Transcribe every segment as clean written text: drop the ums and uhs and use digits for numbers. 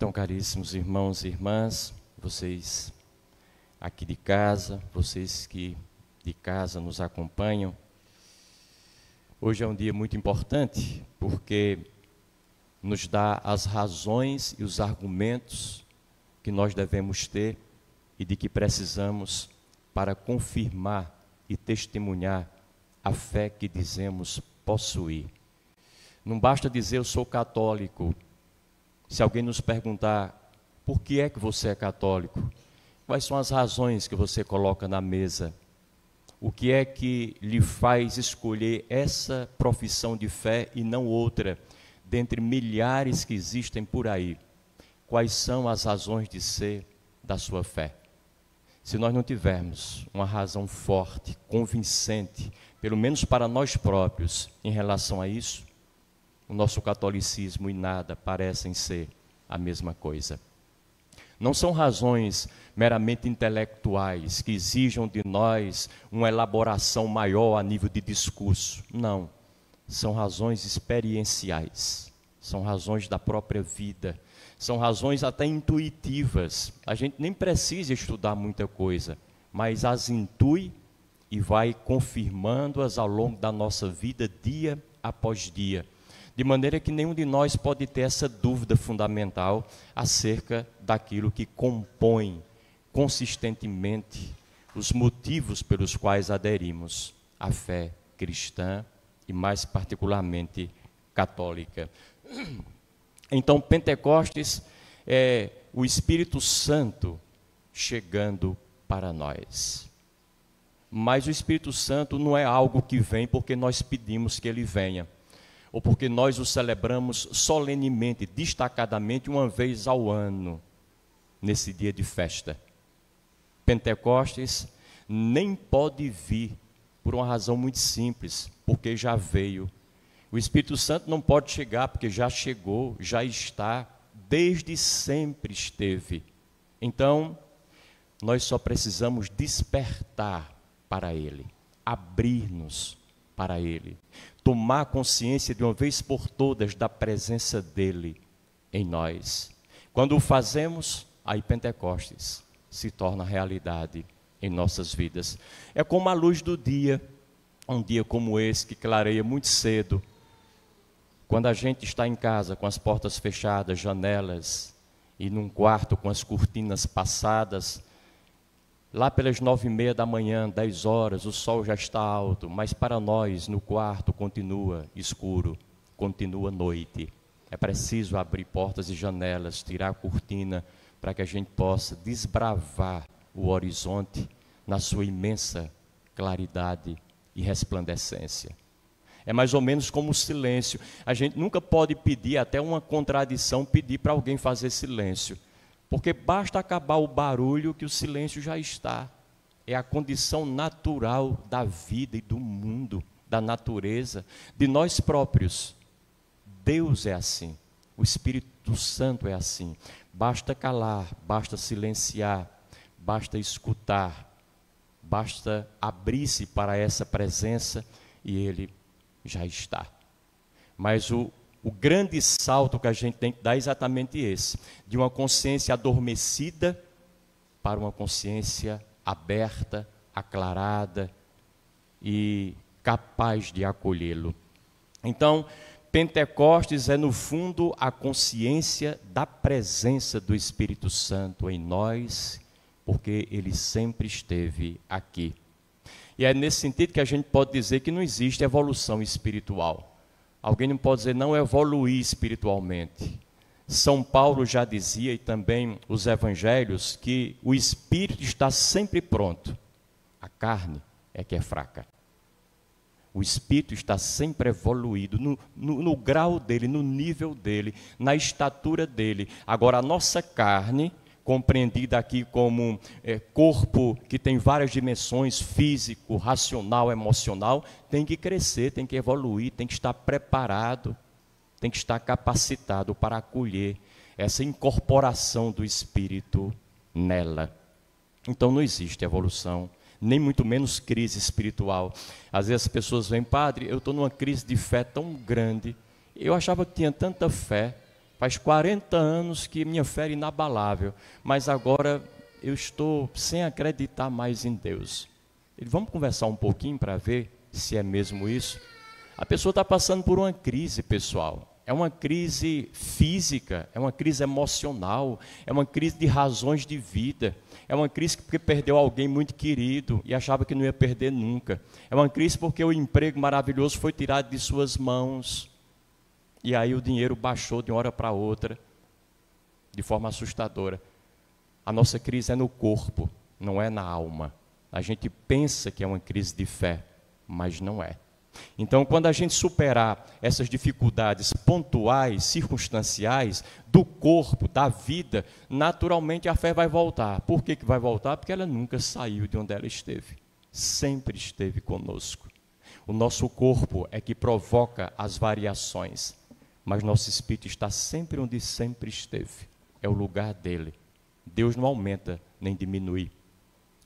Então, caríssimos irmãos e irmãs, vocês aqui de casa, vocês que de casa nos acompanham, hoje é um dia muito importante porque nos dá as razões e os argumentos que nós devemos ter e de que precisamos para confirmar e testemunhar a fé que dizemos possuir. Não basta dizer eu sou católico. Se alguém nos perguntar por que é que você é católico, quais são as razões que você coloca na mesa? O que é que lhe faz escolher essa profissão de fé e não outra, dentre milhares que existem por aí? Quais são as razões de ser da sua fé? Se nós não tivermos uma razão forte, convincente, pelo menos para nós próprios, em relação a isso, o nosso catolicismo e nada parecem ser a mesma coisa. Não são razões meramente intelectuais que exijam de nós uma elaboração maior a nível de discurso. Não. São razões experienciais. São razões da própria vida. São razões até intuitivas. A gente nem precisa estudar muita coisa, mas as intui e vai confirmando-as ao longo da nossa vida, dia após dia. De maneira que nenhum de nós pode ter essa dúvida fundamental acerca daquilo que compõe consistentemente os motivos pelos quais aderimos à fé cristã e mais particularmente católica. Então, Pentecostes é o Espírito Santo chegando para nós. Mas o Espírito Santo não é algo que vem porque nós pedimos que ele venha, ou porque nós o celebramos solenemente, destacadamente, uma vez ao ano, nesse dia de festa. Pentecostes nem pode vir por uma razão muito simples, porque já veio. O Espírito Santo não pode chegar porque já chegou, já está, desde sempre esteve. Então, nós só precisamos despertar para ele, abrir-nos para ele, tomar consciência de uma vez por todas da presença dele em nós. Quando o fazemos, aí Pentecostes se torna realidade em nossas vidas. É como a luz do dia, um dia como esse que clareia muito cedo, quando a gente está em casa com as portas fechadas, janelas, e num quarto com as cortinas passadas, lá pelas 9h30 da manhã, 10 horas, o sol já está alto, mas para nós, no quarto, continua escuro, continua noite. É preciso abrir portas e janelas, tirar a cortina, para que a gente possa desbravar o horizonte na sua imensa claridade e resplandecência. É mais ou menos como o silêncio. A gente nunca pode pedir, até uma contradição, pedir para alguém fazer silêncio. Porque basta acabar o barulho que o silêncio já está. É a condição natural da vida e do mundo, da natureza, de nós próprios. Deus é assim, o Espírito Santo é assim. Basta calar, basta silenciar, basta escutar, basta abrir-se para essa presença e ele já está. Mas o grande salto que a gente tem que dar é exatamente esse, de uma consciência adormecida para uma consciência aberta, aclarada e capaz de acolhê-lo. Então, Pentecostes é no fundo a consciência da presença do Espírito Santo em nós, porque ele sempre esteve aqui. E é nesse sentido que a gente pode dizer que não existe evolução espiritual. Alguém não pode dizer não evoluir espiritualmente. São Paulo já dizia, e também os evangelhos, que o espírito está sempre pronto. A carne é que é fraca. O espírito está sempre evoluído no grau dele, no nível dele, na estatura dele. Agora, a nossa carne, compreendida aqui como corpo que tem várias dimensões, físico, racional, emocional, tem que crescer, tem que evoluir, tem que estar preparado, tem que estar capacitado para acolher essa incorporação do Espírito nela. Então não existe evolução, nem muito menos crise espiritual. Às vezes as pessoas vêm, padre, eu estou numa crise de fé tão grande, eu achava que tinha tanta fé, Faz 40 anos que minha fé é inabalável, mas agora eu estou sem acreditar mais em Deus. Vamos conversar um pouquinho para ver se é mesmo isso? A pessoa está passando por uma crise, pessoal. É uma crise física, é uma crise emocional, é uma crise de razões de vida. É uma crise porque perdeu alguém muito querido e achava que não ia perder nunca. É uma crise porque o emprego maravilhoso foi tirado de suas mãos. E aí o dinheiro baixou de uma hora para outra, de forma assustadora. A nossa crise é no corpo, não é na alma. A gente pensa que é uma crise de fé, mas não é. Então, quando a gente superar essas dificuldades pontuais, circunstanciais, do corpo, da vida, naturalmente a fé vai voltar. Por que vai voltar? Porque ela nunca saiu de onde ela esteve. Sempre esteve conosco. O nosso corpo é que provoca as variações, mas nosso espírito está sempre onde sempre esteve. É o lugar dele. Deus não aumenta nem diminui.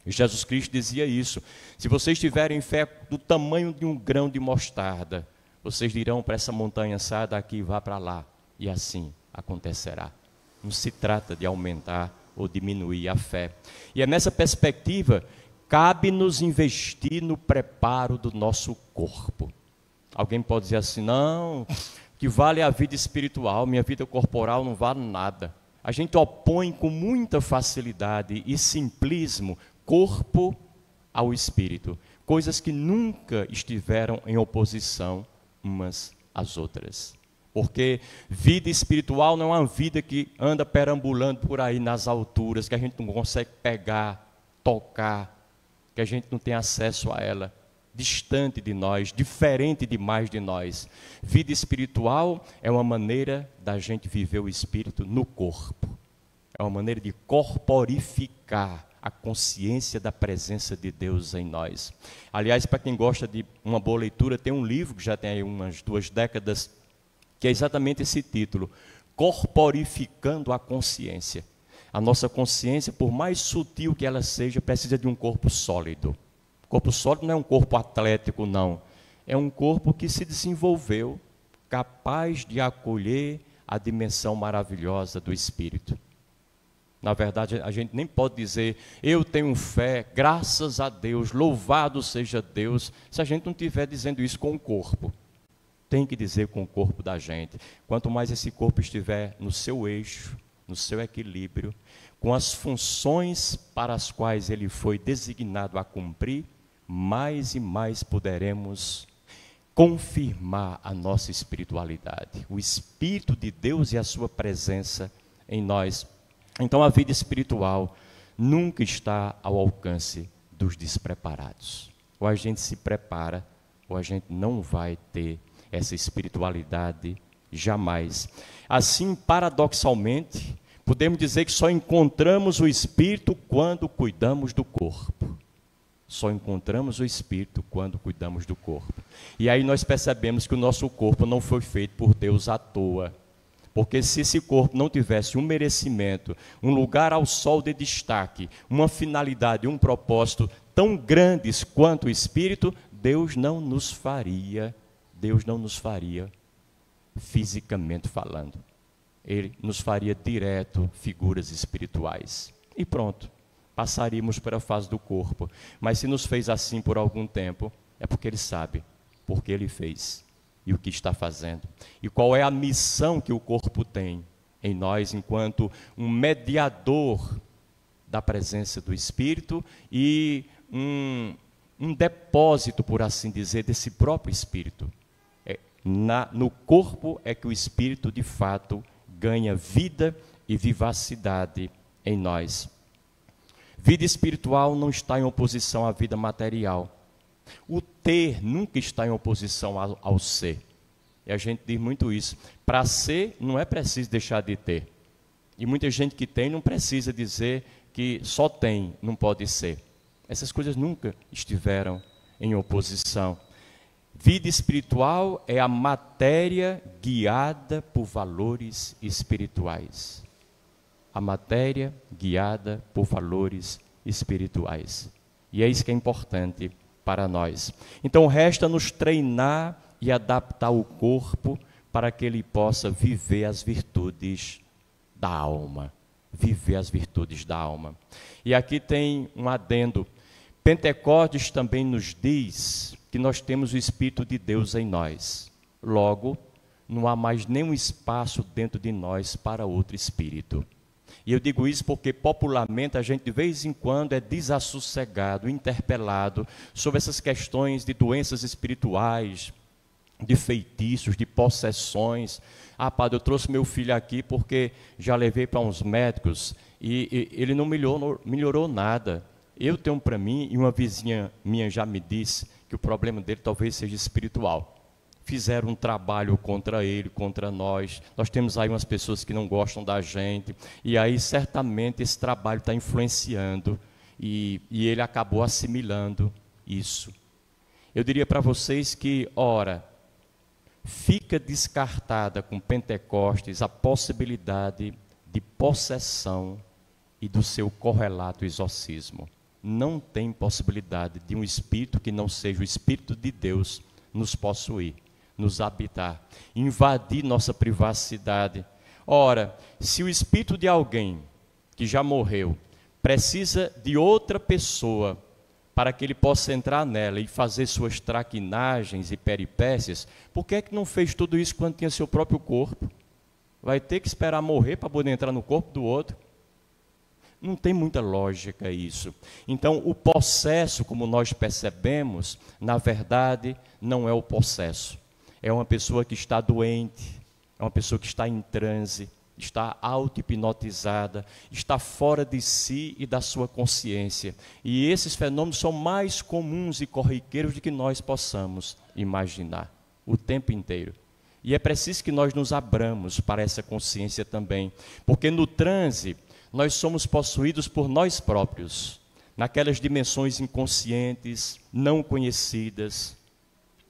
Jesus Cristo dizia isso: se vocês tiverem fé do tamanho de um grão de mostarda, vocês dirão para essa montanha, sai daqui e vá para lá, e assim acontecerá. Não se trata de aumentar ou diminuir a fé. E é nessa perspectiva, cabe-nos investir no preparo do nosso corpo. Alguém pode dizer assim, não, que vale a vida espiritual, minha vida corporal não vale nada. A gente opõe com muita facilidade e simplismo corpo ao espírito, coisas que nunca estiveram em oposição umas às outras. Porque vida espiritual não é uma vida que anda perambulando por aí nas alturas, que a gente não consegue pegar, tocar, que a gente não tem acesso a ela, distante de nós, diferente demais de nós. Vida espiritual é uma maneira da gente viver o espírito no corpo. É uma maneira de corporificar a consciência da presença de Deus em nós. Aliás, para quem gosta de uma boa leitura, tem um livro que já tem aí umas 2 décadas, que é exatamente esse título, Corporificando a Consciência. A nossa consciência, por mais sutil que ela seja, precisa de um corpo sólido. O corpo sólido não é um corpo atlético, não. É um corpo que se desenvolveu, capaz de acolher a dimensão maravilhosa do Espírito. Na verdade, a gente nem pode dizer, eu tenho fé, graças a Deus, louvado seja Deus, se a gente não estiver dizendo isso com o corpo. Tem que dizer com o corpo da gente. Quanto mais esse corpo estiver no seu eixo, no seu equilíbrio, com as funções para as quais ele foi designado a cumprir, mais e mais poderemos confirmar a nossa espiritualidade, o Espírito de Deus e a sua presença em nós. Então a vida espiritual nunca está ao alcance dos despreparados. Ou a gente se prepara, ou a gente não vai ter essa espiritualidade jamais. Assim, paradoxalmente, podemos dizer que só encontramos o Espírito quando cuidamos do corpo. Só encontramos o Espírito quando cuidamos do corpo. E aí nós percebemos que o nosso corpo não foi feito por Deus à toa. Porque se esse corpo não tivesse um merecimento, um lugar ao sol de destaque, uma finalidade, um propósito tão grandes quanto o Espírito, Deus não nos faria fisicamente falando. Ele nos faria direto figuras espirituais. E pronto, passaríamos para a fase do corpo. Mas se nos fez assim por algum tempo, é porque Ele sabe, porque Ele fez. E o que está fazendo, e qual é a missão que o corpo tem em nós, enquanto um mediador da presença do Espírito e um depósito, por assim dizer, desse próprio Espírito. No corpo é que o Espírito, de fato, ganha vida e vivacidade em nós. Vida espiritual não está em oposição à vida material. O ter nunca está em oposição ao ser. E a gente diz muito isso. Para ser, não é preciso deixar de ter. E muita gente que tem não precisa dizer que só tem, não pode ser. Essas coisas nunca estiveram em oposição. Vida espiritual é a matéria guiada por valores espirituais. A matéria guiada por valores espirituais. E é isso que é importante para nós. Então resta-nos treinar e adaptar o corpo para que ele possa viver as virtudes da alma. Viver as virtudes da alma. E aqui tem um adendo. Pentecostes também nos diz que nós temos o Espírito de Deus em nós. Logo, não há mais nenhum espaço dentro de nós para outro espírito. E eu digo isso porque popularmente a gente de vez em quando é desassossegado, interpelado sobre essas questões de doenças espirituais, de feitiços, de possessões. Ah, padre, eu trouxe meu filho aqui porque já levei para uns médicos e ele não melhorou nada. Eu tenho para mim, e uma vizinha minha já me disse, que o problema dele talvez seja espiritual. Fizeram um trabalho contra ele, contra nós. Nós temos aí umas pessoas que não gostam da gente. E aí, certamente, esse trabalho está influenciando. E ele acabou assimilando isso. Eu diria para vocês que, ora, fica descartada com Pentecostes a possibilidade de possessão e do seu correlato exorcismo. Não tem possibilidade de um espírito que não seja o Espírito de Deus nos possuir, nos habitar, invadir nossa privacidade. Ora, se o espírito de alguém que já morreu precisa de outra pessoa para que ele possa entrar nela e fazer suas traquinagens e peripécias, por que é que não fez tudo isso quando tinha seu próprio corpo? Vai ter que esperar morrer para poder entrar no corpo do outro? Não tem muita lógica isso. Então, o possesso, como nós percebemos, na verdade, não é o possesso. É uma pessoa que está doente, é uma pessoa que está em transe, está auto-hipnotizada, está fora de si e da sua consciência. E esses fenômenos são mais comuns e corriqueiros do que nós possamos imaginar, o tempo inteiro. E é preciso que nós nos abramos para essa consciência também, porque no transe, nós somos possuídos por nós próprios, naquelas dimensões inconscientes, não conhecidas,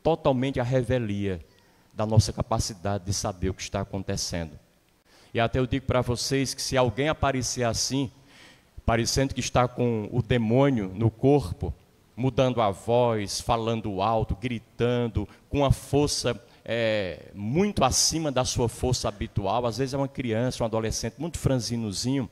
totalmente a revelia da nossa capacidade de saber o que está acontecendo. E até eu digo para vocês que se alguém aparecer assim, parecendo que está com o demônio no corpo, mudando a voz, falando alto, gritando, com uma força muito acima da sua força habitual, às vezes é uma criança, um adolescente muito franzinozinho,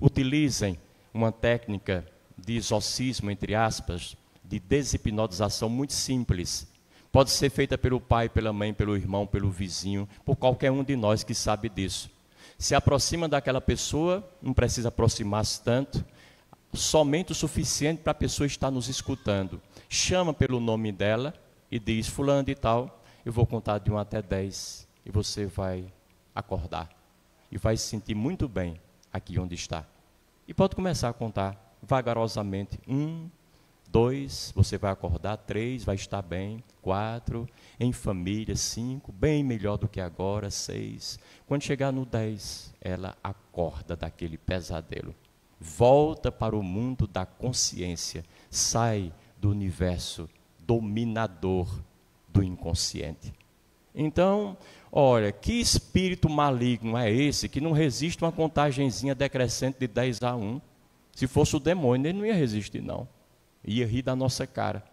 utilizem uma técnica de exorcismo, entre aspas, de deshipnotização muito simples. Pode ser feita pelo pai, pela mãe, pelo irmão, pelo vizinho, por qualquer um de nós que sabe disso. Se aproxima daquela pessoa, não precisa aproximar-se tanto, somente o suficiente para a pessoa estar nos escutando. Chama pelo nome dela e diz, fulano de tal, eu vou contar de 1 até 10 e você vai acordar. E vai se sentir muito bem aqui onde está. E pode começar a contar vagarosamente. 1, 2, você vai acordar. 3, vai estar bem. 4, em família. 5, bem melhor do que agora. 6, quando chegar no 10, ela acorda daquele pesadelo. Volta para o mundo da consciência. Sai do universo dominador do inconsciente. Então, olha, que espírito maligno é esse que não resiste uma contagenzinha decrescente de 10 a 1? Se fosse o demônio, ele não ia resistir, não. Ia rir da nossa cara.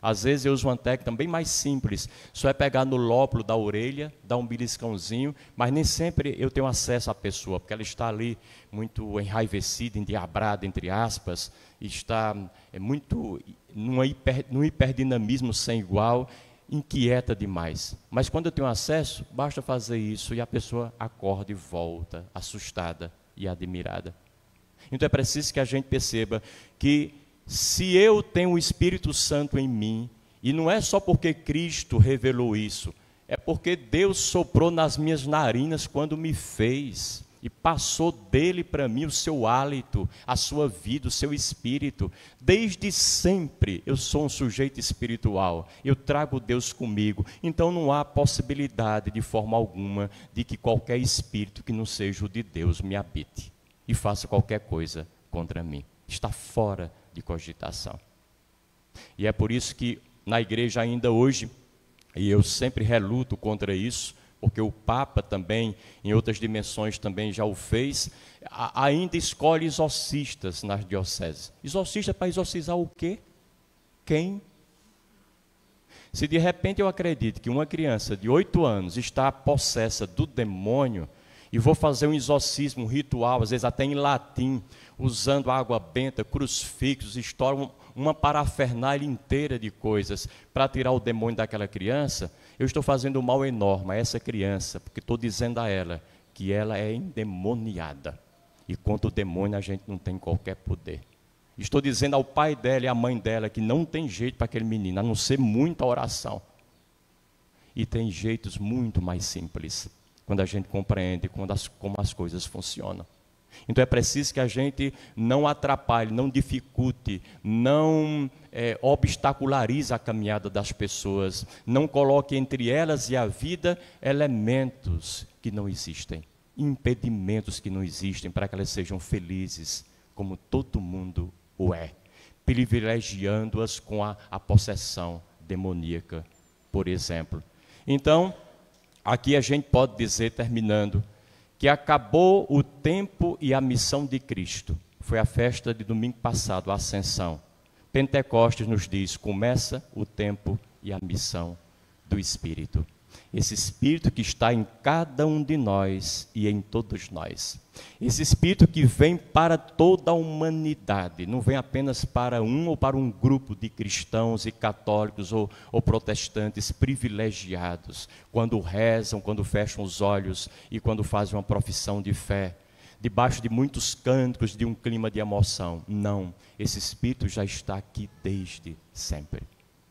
Às vezes eu uso uma técnica bem mais simples. Só é pegar no lóbulo da orelha, dar um beliscãozinho, mas nem sempre eu tenho acesso à pessoa, porque ela está ali muito enraivecida, endiabrada, entre aspas, e está muito num hiperdinamismo sem igual, inquieta demais. Mas quando eu tenho acesso, basta fazer isso e a pessoa acorda e volta, assustada e admirada. Então é preciso que a gente perceba que se eu tenho o Espírito Santo em mim, e não é só porque Cristo revelou isso, é porque Deus soprou nas minhas narinas quando me fez, e passou dele para mim o seu hálito, a sua vida, o seu espírito. Desde sempre eu sou um sujeito espiritual, eu trago Deus comigo, então não há possibilidade de forma alguma de que qualquer espírito que não seja o de Deus me habite e faça qualquer coisa contra mim. Está fora de cogitação. E é por isso que na igreja ainda hoje, e eu sempre reluto contra isso, porque o Papa também, em outras dimensões também já o fez, ainda escolhe exorcistas nas dioceses. Exorcista para exorcizar o quê? Quem? Se de repente eu acredito que uma criança de 8 anos está possessa do demônio, e vou fazer um exorcismo, um ritual, às vezes até em latim, usando água benta, crucifixos, estouram uma parafernália inteira de coisas para tirar o demônio daquela criança, eu estou fazendo um mal enorme a essa criança, porque estou dizendo a ela que ela é endemoniada. E contra o demônio a gente não tem qualquer poder. Estou dizendo ao pai dela e à mãe dela que não tem jeito para aquele menino, a não ser muita oração. E tem jeitos muito mais simples, quando a gente compreende como as coisas funcionam. Então é preciso que a gente não atrapalhe, não dificulte, não obstacularize a caminhada das pessoas, não coloque entre elas e a vida elementos que não existem, impedimentos que não existem para que elas sejam felizes, como todo mundo o é, privilegiando-as com a possessão demoníaca, por exemplo. Então, aqui a gente pode dizer, terminando, que acabou o tempo e a missão de Cristo. Foi a festa de domingo passado, a Ascensão. Pentecostes nos diz, começa o tempo e a missão do Espírito. Esse Espírito que está em cada um de nós e em todos nós. Esse Espírito que vem para toda a humanidade, não vem apenas para um ou para um grupo de cristãos e católicos ou protestantes privilegiados, quando rezam, quando fecham os olhos e quando fazem uma profissão de fé, debaixo de muitos cânticos, de um clima de emoção. Não, esse Espírito já está aqui desde sempre.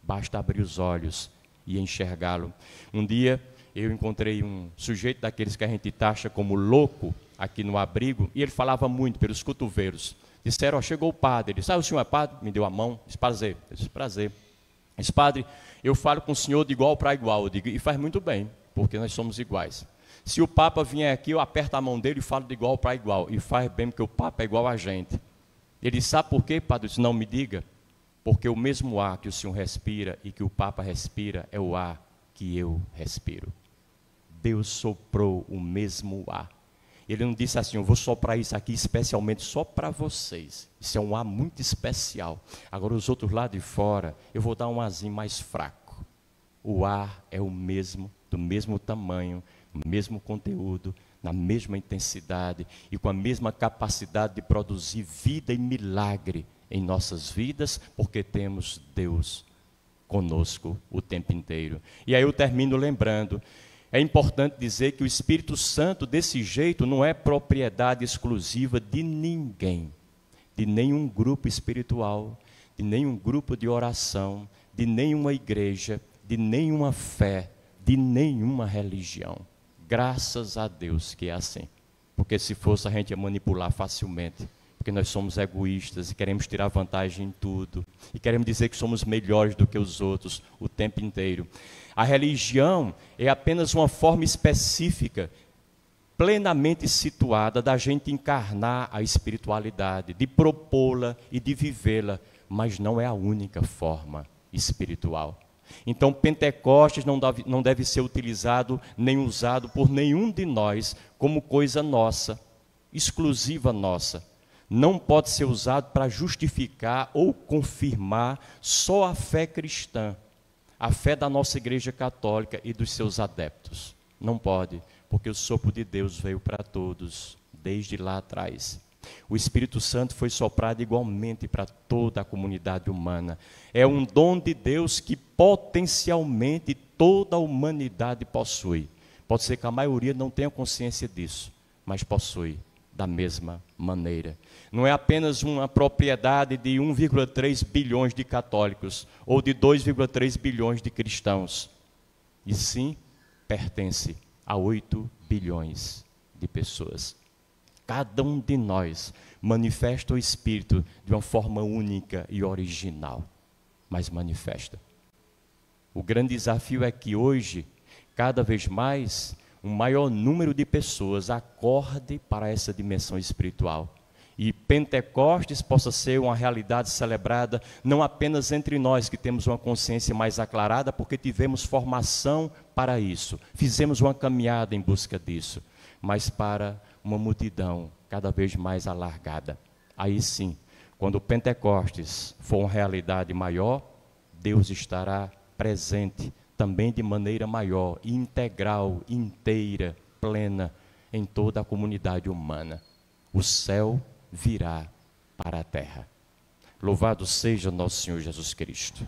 Basta abrir os olhos e enxergá-lo. Um dia eu encontrei um sujeito daqueles que a gente taxa como louco aqui no abrigo, e ele falava muito pelos cotovelos. Disseram, chegou o padre. Ele disse, o senhor é padre? Me deu a mão. Disse, prazer. Eu disse, prazer. Disse, padre, eu falo com o senhor de igual para igual. Eu digo, e faz muito bem, porque nós somos iguais. Se o Papa vier aqui, eu aperto a mão dele e falo de igual para igual. E faz bem, porque o Papa é igual a gente. Ele disse, sabe por quê, padre? Eu disse, não me diga. Porque o mesmo ar que o senhor respira e que o Papa respira é o ar que eu respiro. Deus soprou o mesmo ar. Ele não disse assim, eu vou soprar isso aqui especialmente só para vocês. Isso é um ar muito especial. Agora os outros lá de fora, eu vou dar um arzinho mais fraco. O ar é o mesmo, do mesmo tamanho, do mesmo conteúdo, na mesma intensidade e com a mesma capacidade de produzir vida e milagre em nossas vidas, porque temos Deus conosco o tempo inteiro. E aí eu termino lembrando, é importante dizer que o Espírito Santo, desse jeito, não é propriedade exclusiva de ninguém, de nenhum grupo espiritual, de nenhum grupo de oração, de nenhuma igreja, de nenhuma fé, de nenhuma religião. Graças a Deus que é assim, porque se fosse a gente ia manipular facilmente, porque nós somos egoístas e queremos tirar vantagem em tudo, e queremos dizer que somos melhores do que os outros o tempo inteiro. A religião é apenas uma forma específica, plenamente situada, da gente encarnar a espiritualidade, de propô-la e de vivê-la, mas não é a única forma espiritual. Então, Pentecostes não deve ser utilizado nem usado por nenhum de nós como coisa nossa, exclusiva nossa. Não pode ser usado para justificar ou confirmar só a fé cristã, a fé da nossa Igreja Católica e dos seus adeptos. Não pode, porque o sopro de Deus veio para todos, desde lá atrás. O Espírito Santo foi soprado igualmente para toda a comunidade humana. É um dom de Deus que potencialmente toda a humanidade possui. Pode ser que a maioria não tenha consciência disso, mas possui da mesma maneira. Não é apenas uma propriedade de 1,3 bilhões de católicos ou de 2,3 bilhões de cristãos, e sim pertence a 8 bilhões de pessoas. Cada um de nós manifesta o Espírito de uma forma única e original, mas manifesta. O grande desafio é que hoje, cada vez mais, um maior número de pessoas acorde para essa dimensão espiritual. E Pentecostes possa ser uma realidade celebrada não apenas entre nós que temos uma consciência mais aclarada, porque tivemos formação para isso, fizemos uma caminhada em busca disso, mas para uma multidão cada vez mais alargada. Aí sim, quando o Pentecostes for uma realidade maior, Deus estará presente também de maneira maior, integral, inteira, plena em toda a comunidade humana. O céu virá para a terra. Louvado seja nosso Senhor Jesus Cristo.